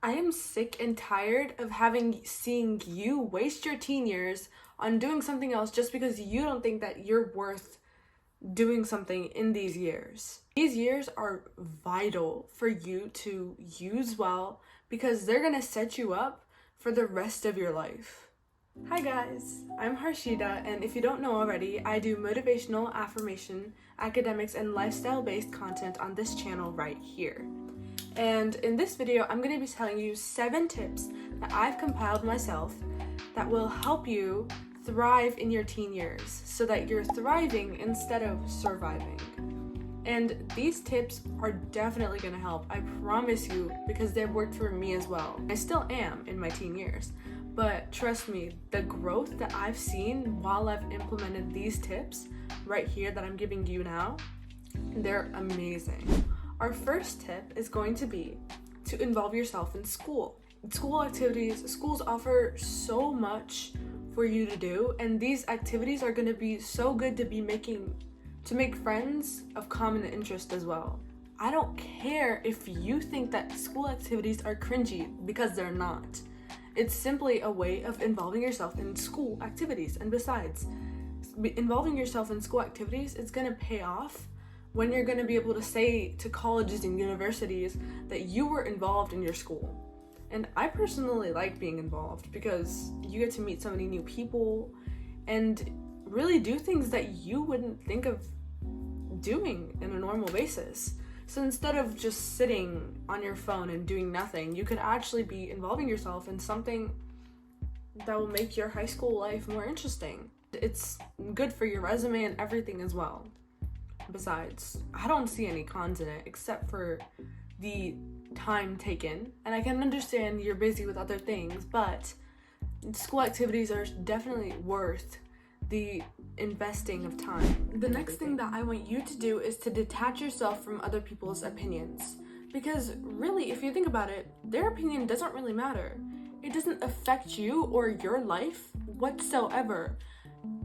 I am sick and tired of seeing you waste your teen years on doing something else just because you don't think that you're worth doing something in these years. These years are vital for you to use well because they're gonna set you up for the rest of your life. Hi guys, I'm Harshida, and if you don't know already, I do motivational, affirmation, academics, and lifestyle-based content on this channel right here. And in this video, I'm going to be telling you 7 tips that I've compiled myself that will help you thrive in your teen years so that you're thriving instead of surviving. And these tips are definitely going to help, I promise you, because they've worked for me as well. I still am in my teen years, but trust me, the growth that I've seen while I've implemented these tips right here that I'm giving you now, they're amazing. Our first tip is going to be to involve yourself in school. School activities, schools offer so much for you to do, and these activities are going to be so good to make friends of common interest as well. I don't care if you think that school activities are cringy, because they're not. It's simply a way of involving yourself in school activities, and besides, involving yourself in school activities is going to pay off when you're going to be able to say to colleges and universities that you were involved in your school. And I personally like being involved because you get to meet so many new people and really do things that you wouldn't think of doing in a normal basis. So instead of just sitting on your phone and doing nothing, you could actually be involving yourself in something that will make your high school life more interesting. It's good for your resume and everything as well. Besides, I don't see any cons in it except for the time taken, and I can understand you're busy with other things, but school activities are definitely worth the investing of time. The next thing that I want you to do is to detach yourself from other people's opinions, because really, if you think about it, their opinion doesn't really matter. It doesn't affect you or your life whatsoever.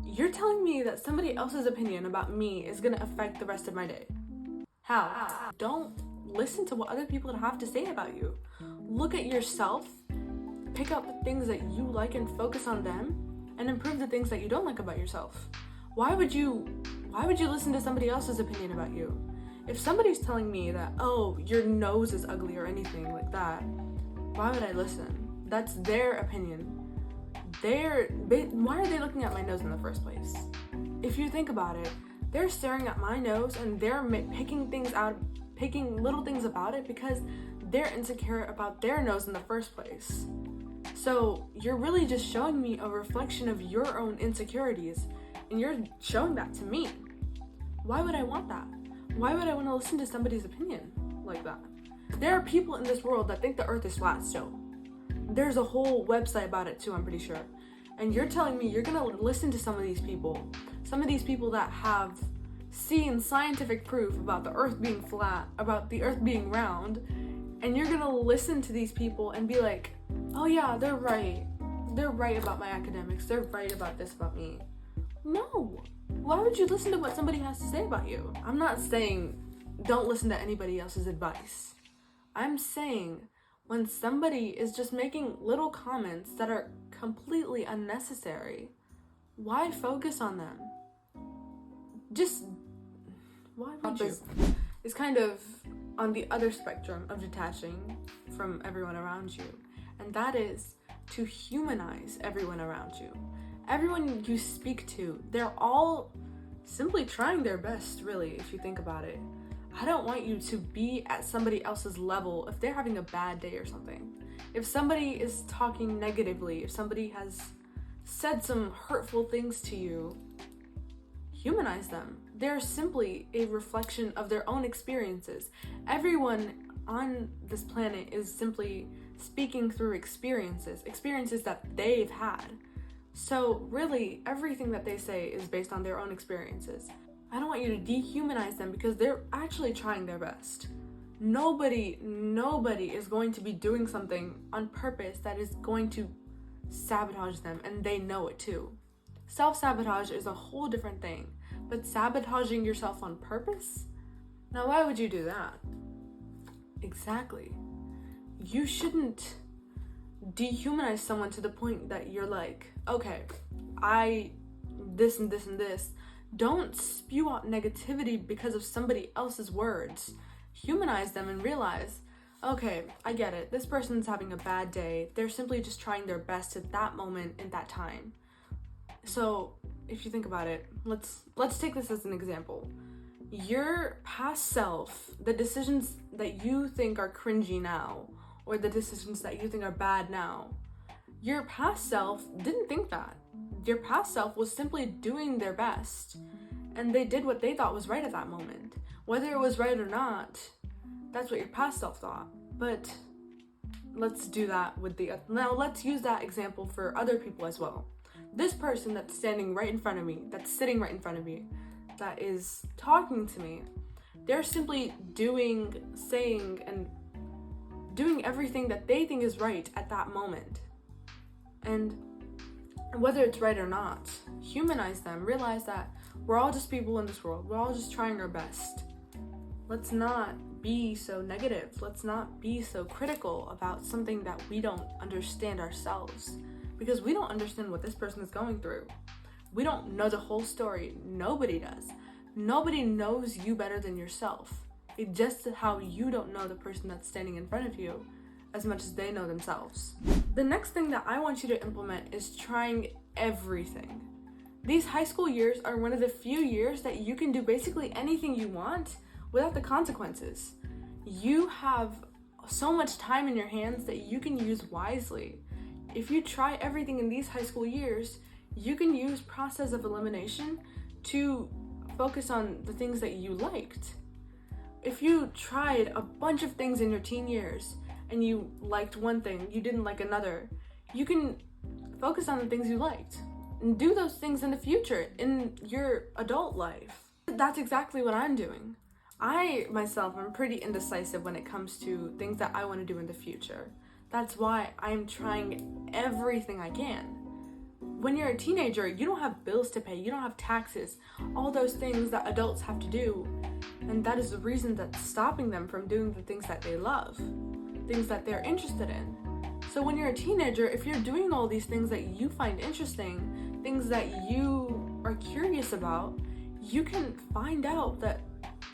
You're telling me that somebody else's opinion about me is going to affect the rest of my day. How? Don't listen to what other people have to say about you. Look at yourself, pick up the things that you like and focus on them, and improve the things that you don't like about yourself. Why would you listen to somebody else's opinion about you? If somebody's telling me that, oh, your nose is ugly or anything like that, why would I listen? That's their opinion. Why are they looking at my nose in the first place? If you think about it, they're staring at my nose and they're picking little things about it because they're insecure about their nose in the first place. So you're really just showing me a reflection of your own insecurities, and you're showing that to me. Why would I want that? Why would I want to listen to somebody's opinion like that? There are people in this world that think the earth is flat still. There's a whole website about it too, I'm pretty sure. And you're telling me you're gonna listen to some of these people that have seen scientific proof about the earth being flat, about the earth being round, and you're gonna listen to these people and be like, oh yeah, they're right about my academics, they're right about this about me. No. Why would you listen to what somebody has to say about you? I'm not saying don't listen to anybody else's advice. I'm saying when somebody is just making little comments that are completely unnecessary, why focus on them? Why would you? It's kind of on the other spectrum of detaching from everyone around you, and that is to humanize everyone around you. Everyone you speak to, they're all simply trying their best, really, if you think about it. I don't want you to be at somebody else's level if they're having a bad day or something. If somebody is talking negatively, if somebody has said some hurtful things to you, humanize them. They're simply a reflection of their own experiences. Everyone on this planet is simply speaking through experiences that they've had. So really, everything that they say is based on their own experiences. I don't want you to dehumanize them because they're actually trying their best. Nobody is going to be doing something on purpose that is going to sabotage them, and they know it too. Self-sabotage is a whole different thing, but sabotaging yourself on purpose? Now, why would you do that? Exactly. you shouldn't dehumanize someone to the point that you're like, okay, this and this and this. Don't spew out negativity because of somebody else's words. Humanize them and realize, okay, I get it. This person's having a bad day. They're simply just trying their best at that moment in that time. So if you think about it, let's take this as an example. Your past self, the decisions that you think are cringy now, or the decisions that you think are bad now, your past self didn't think that. Your past self was simply doing their best, and they did what they thought was right at that moment. Whether it was right or not, that's what your past self thought. But let's do that now let's use that example for other people as well. This person that's standing right in front of me, that's sitting right in front of me, that is talking to me, they're simply saying and doing everything that they think is right at that moment. And whether it's right or not, humanize them, realize that we're all just people in this world. We're all just trying our best. Let's not be so negative. Let's not be so critical about something that we don't understand ourselves, because we don't understand what this person is going through. We don't know the whole story. Nobody does. Nobody knows you better than yourself. It's just how you don't know the person that's standing in front of you as much as they know themselves. The next thing that I want you to implement is trying everything. These high school years are one of the few years that you can do basically anything you want without the consequences. You have so much time in your hands that you can use wisely. If you try everything in these high school years, you can use process of elimination to focus on the things that you liked. If you tried a bunch of things in your teen years and you liked one thing, you didn't like another, you can focus on the things you liked and do those things in the future in your adult life. That's exactly what I'm doing. I myself am pretty indecisive when it comes to things that I want to do in the future. That's why I'm trying everything I can. When you're a teenager, you don't have bills to pay, you don't have taxes, all those things that adults have to do. And that is the reason that's stopping them from doing the things that they love, things that they're interested in. So when you're a teenager, if you're doing all these things that you find interesting, things that you are curious about, you can find out that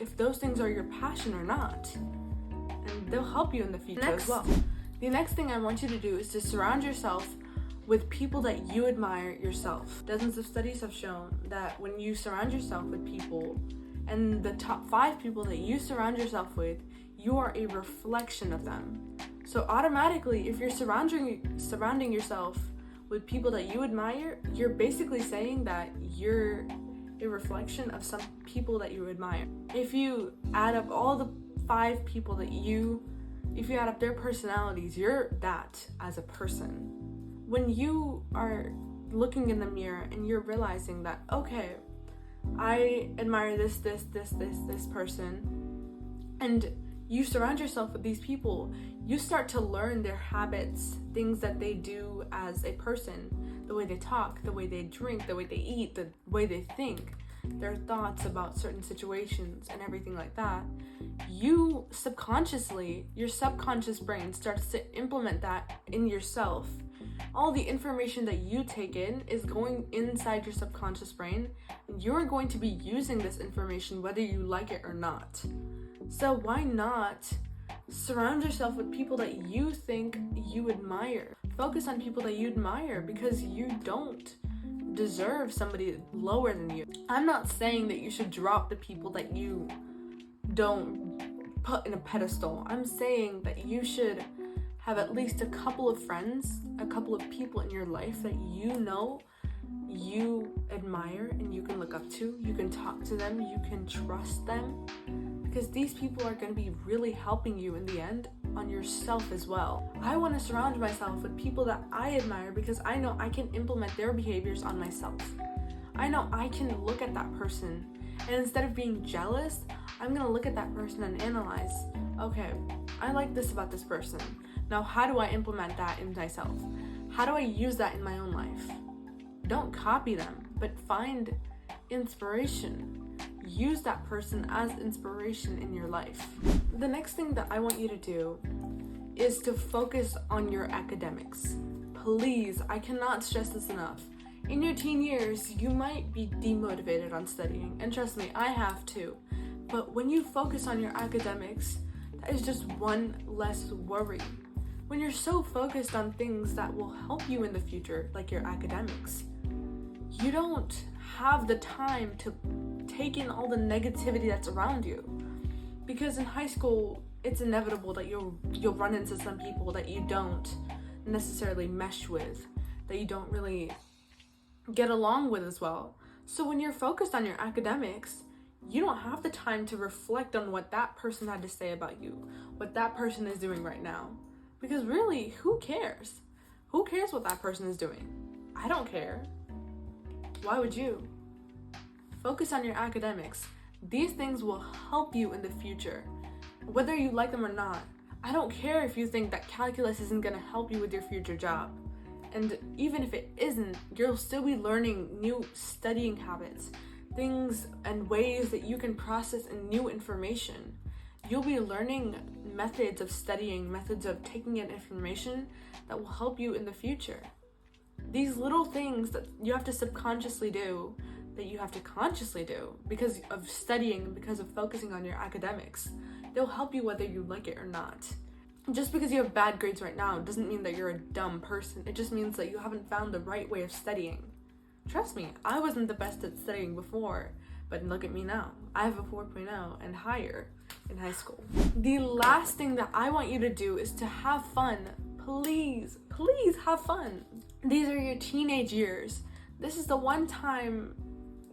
if those things are your passion or not. And they'll help you in the future as well. The next thing I want you to do is to surround yourself with people that you admire yourself. Dozens of studies have shown that when you surround yourself with people, and the top 5 people that you surround yourself with, you are a reflection of them. So automatically, if you're surrounding yourself with people that you admire, you're basically saying that you're a reflection of some people that you admire. If you add up all the 5 people if you add up their personalities, you're that as a person. When you are looking in the mirror and you're realizing that, okay, I admire this person, and you surround yourself with these people, you start to learn their habits, things that they do as a person, the way they talk, the way they drink, the way they eat, the way they think, their thoughts about certain situations and everything like that. Your subconscious brain starts to implement that in yourself. All the information that you take in is going inside your subconscious brain, and you're going to be using this information whether you like it or not. So why not surround yourself with people that you think you admire? Focus on people that you admire, because you don't deserve somebody lower than you. I'm not saying that you should drop the people that you don't put in a pedestal. I'm saying that you should have at least a couple of friends, a couple of people in your life that you know you admire and you can look up to. You can talk to them, you can trust them, because these people are going to be really helping you in the end on yourself as well. I want to surround myself with people that I admire because I know I can implement their behaviors on myself. I know I can look at that person, and instead of being jealous, I'm going to look at that person and analyze, okay, I like this about this person. Now, how do I implement that in myself? How do I use that in my own life? Don't copy them, but find inspiration. Use that person as inspiration in your life. The next thing that I want you to do is to focus on your academics. Please, I cannot stress this enough. In your teen years, you might be demotivated on studying, and trust me, I have too. But when you focus on your academics, that is just one less worry. When you're so focused on things that will help you in the future, like your academics, you don't have the time to take in all the negativity that's around you. Because in high school, it's inevitable that you'll run into some people that you don't necessarily mesh with, that you don't really get along with as well. So when you're focused on your academics, you don't have the time to reflect on what that person had to say about you, what that person is doing right now. Because really, who cares? Who cares what that person is doing? I don't care. Why would you? Focus on your academics. These things will help you in the future, whether you like them or not. I don't care if you think that calculus isn't going to help you with your future job. And even if it isn't, you'll still be learning new studying habits, things and ways that you can process in new information. You'll be learning methods of studying, methods of taking in information that will help you in the future. These little things that you have to subconsciously do, that you have to consciously do because of studying, because of focusing on your academics, they'll help you whether you like it or not. Just because you have bad grades right now doesn't mean that you're a dumb person. It just means that you haven't found the right way of studying. Trust me, I wasn't the best at studying before, but look at me now. I have a 4.0 and higher in high school. The last thing that I want you to do is to have fun. Please have fun. These are your teenage years. This is the one time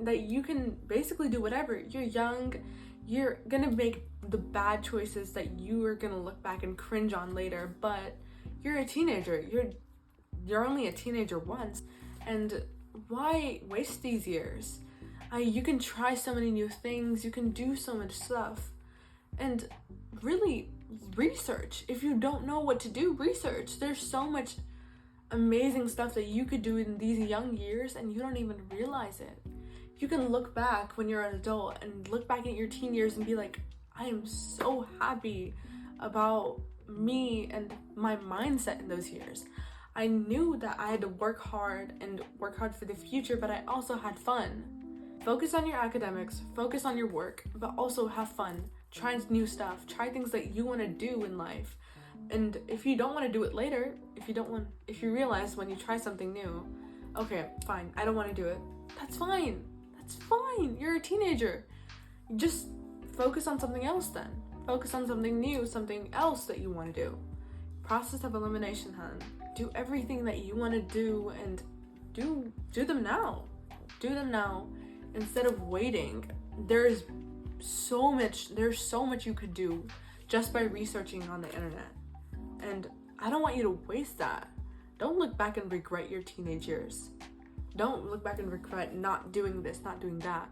that you can basically do whatever. You're young. You're gonna make the bad choices that you are gonna look back and cringe on later, but you're a teenager. You're only a teenager once, and why waste these years? You can try so many new things. You can do so much stuff, and really research. If you don't know what to do, research. There's so much amazing stuff that you could do in these young years, and you don't even realize it. You can look back when you're an adult and look back at your teen years and be like, I am so happy about me and my mindset in those years. I knew that I had to work hard for the future, but I also had fun. Focus on your academics, focus on your work, but also have fun. Try new stuff, try things that you want to do in life. And if you don't want to do it later, if you realize when you try something new, okay, fine, I don't want to do it. That's fine. That's fine. You're a teenager. Just focus on something else then. Focus on something new, something else that you want to do. Process of elimination, hun. Do everything that you want to do and do them now. Do them now instead of waiting. There's so much you could do just by researching on the internet. And I don't want you to waste that. Don't look back and regret your teenage years. Don't look back and regret not doing this, not doing that.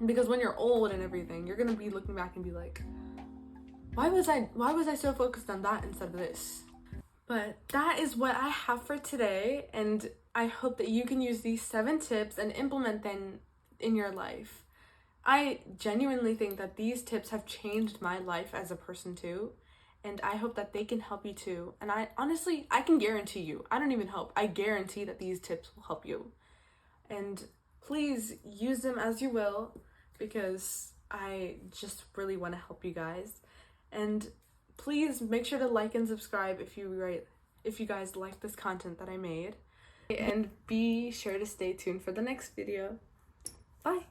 Because when you're old and everything, you're gonna be looking back and be like, why was I so focused on that instead of this? But that is what I have for today, and I hope that you can use these 7 tips and implement them in your life. I genuinely think that these tips have changed my life as a person too, and I hope that they can help you too. And I can guarantee you, I don't even hope, I guarantee that these tips will help you. And please use them as you will, because I just really want to help you guys. And please make sure to like and subscribe if you guys like this content that I made. And be sure to stay tuned for the next video. Bye!